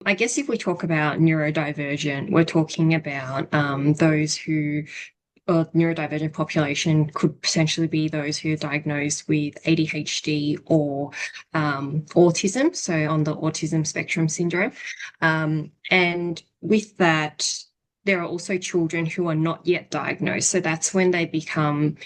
I guess if we talk about neurodivergent, we're talking about those who, or neurodivergent population could potentially be those who are diagnosed with ADHD or autism, so on the autism spectrum syndrome. And with that, there are also children who are not yet diagnosed. So that's when they become,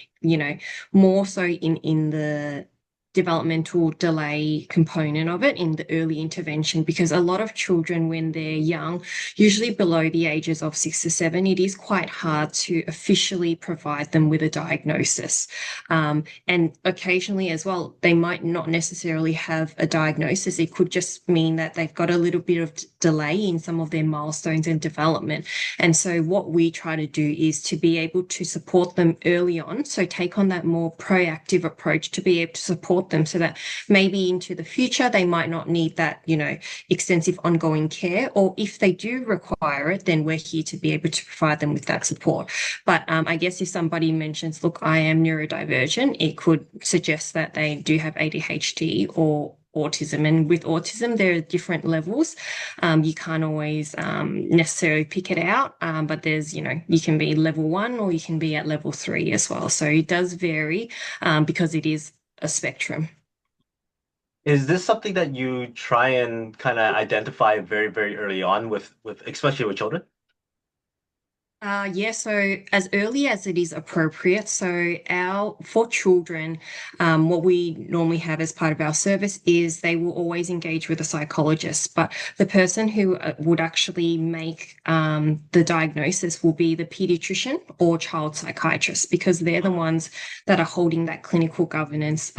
more so in the developmental delay component of it in the early intervention, because a lot of children when they're young, usually below the ages of 6 or 7, it is quite hard to officially provide them with a diagnosis. And occasionally as well, they might not necessarily have a diagnosis. It could just mean that they've got a little bit of delay in some of their milestones in development. And so what we try to do is to be able to support them early on. So take on that more proactive approach to be able to support them so that maybe into the future they might not need that, extensive ongoing care, or if they do require it, then we're here to be able to provide them with that support. But I guess if somebody mentions, look, I am neurodivergent, it could suggest that they do have ADHD or autism. And with autism, there are different levels. You can't always necessarily pick it out, but there's, you can be level 1 or you can be at level 3 as well. So it does vary because it is a spectrum. Is this something that you try and kind of identify very, very early on with especially with children? Yeah, so as early as it is appropriate. So for children, what we normally have as part of our service is they will always engage with a psychologist, but the person who would actually make the diagnosis will be the pediatrician or child psychiatrist, because they're the ones that are holding that clinical governance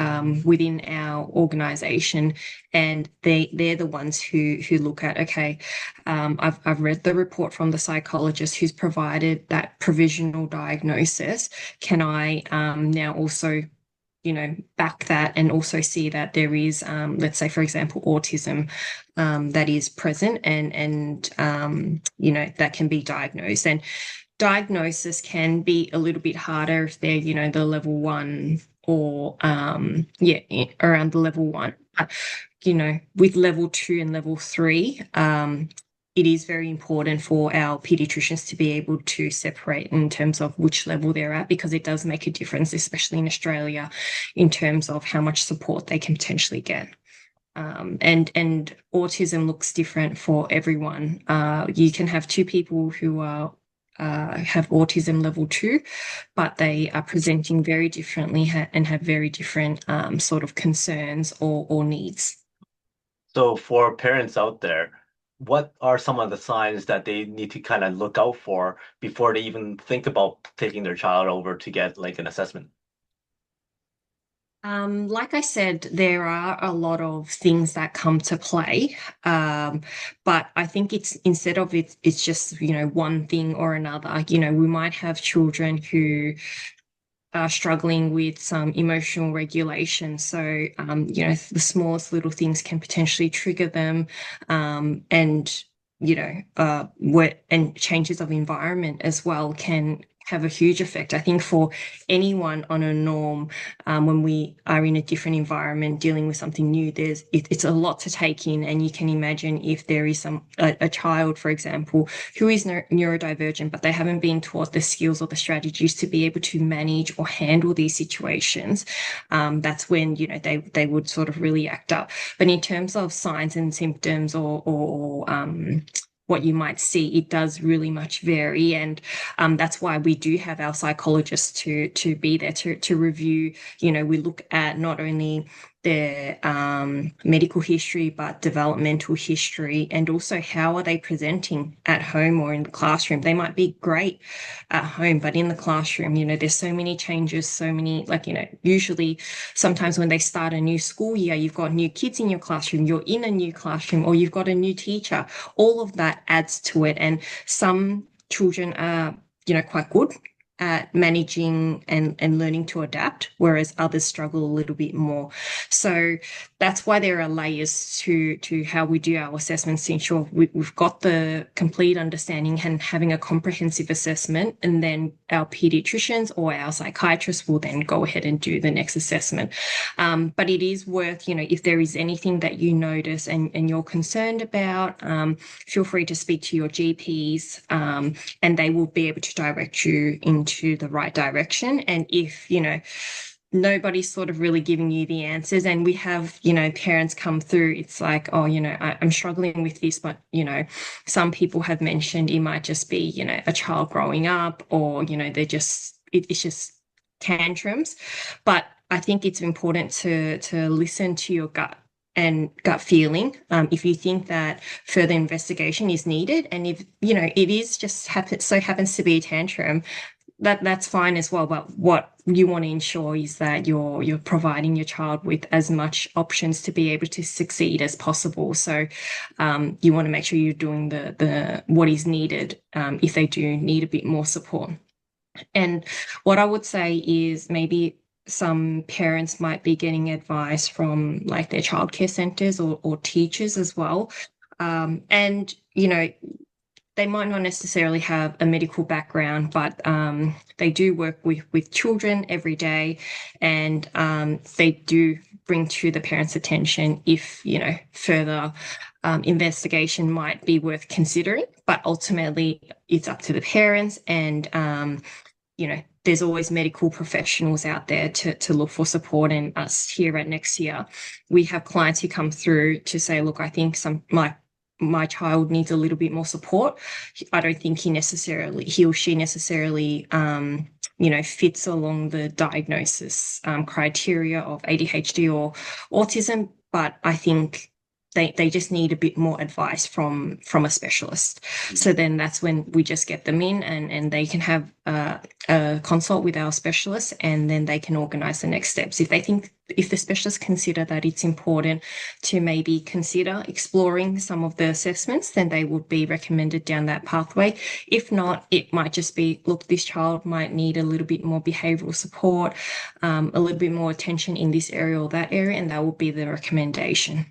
within our organization, and they're the ones who look at, okay, I've read the report from the psychologist who's provided that provisional diagnosis. Can I now also, back that and also see that there is, let's say, for example, autism that is present and that can be diagnosed. And diagnosis can be a little bit harder if they're, the level 1 or around the level 1. But, with level 2 and level 3, it is very important for our pediatricians to be able to separate in terms of which level they're at, because it does make a difference, especially in Australia, in terms of how much support they can potentially get. And autism looks different for everyone. You can have 2 people who are have autism level 2, but they are presenting very differently and have very different sort of concerns or needs. So for parents out there, what are some of the signs that they need to kind of look out for before they even think about taking their child over to get like an assessment? Like I said, there are a lot of things that come to play. But I think it's instead of it's just, one thing or another. We might have children who are struggling with some emotional regulation. So, the smallest little things can potentially trigger them. And, and changes of environment as well can have a huge effect. I think for anyone on a norm, when we are in a different environment dealing with something new, it's a lot to take in. And you can imagine if there is a child, for example, who is neurodivergent, but they haven't been taught the skills or the strategies to be able to manage or handle these situations, that's when, they would sort of really act up. But in terms of signs and symptoms or what you might see, it does really much vary. And that's why we do have our psychologists to be there to review. We look at not only their medical history, but developmental history, and also how are they presenting at home or in the classroom. They might be great at home, but in the classroom, there's so many changes, so many, usually sometimes when they start a new school year, you've got new kids in your classroom, you're in a new classroom, or you've got a new teacher. All of that adds to it. And some children are, quite good at managing and learning to adapt, whereas others struggle a little bit more. So that's why there are layers to how we do our assessments to ensure we've got the complete understanding and having a comprehensive assessment, and then our pediatricians or our psychiatrists will then go ahead and do the next assessment. But it is worth, if there is anything that you notice and you're concerned about, feel free to speak to your GPs, and they will be able to direct you into the right direction. And if, nobody's sort of really giving you the answers, and we have, parents come through, it's like, oh, I'm struggling with this, but, some people have mentioned it might just be, a child growing up, or, they're just, it's just tantrums. But I think it's important to listen to your gut feeling. If you think that further investigation is needed, and if, it is just so happens to be a tantrum, that's fine as well. But what you want to ensure is that you're providing your child with as much options to be able to succeed as possible. So you want to make sure you're doing the what is needed if they do need a bit more support. And what I would say is maybe some parents might be getting advice from like their childcare centres or teachers as well. And, they might not necessarily have a medical background, but they do work with children every day, and they do bring to the parents' attention if, further investigation might be worth considering. But ultimately, it's up to the parents, and, there's always medical professionals out there to look for support. And us here at Nexia, we have clients who come through to say, look, I think my child needs a little bit more support. I don't think he or she necessarily, fits along the diagnosis criteria of ADHD or autism, but I think they just need a bit more advice from a specialist. So then that's when we just get them in, and they can have a consult with our specialist, and then they can organise the next steps. If the specialists consider that it's important to maybe consider exploring some of the assessments, then they would be recommended down that pathway. If not, it might just be, look, this child might need a little bit more behavioural support, a little bit more attention in this area or that area, and that would be the recommendation.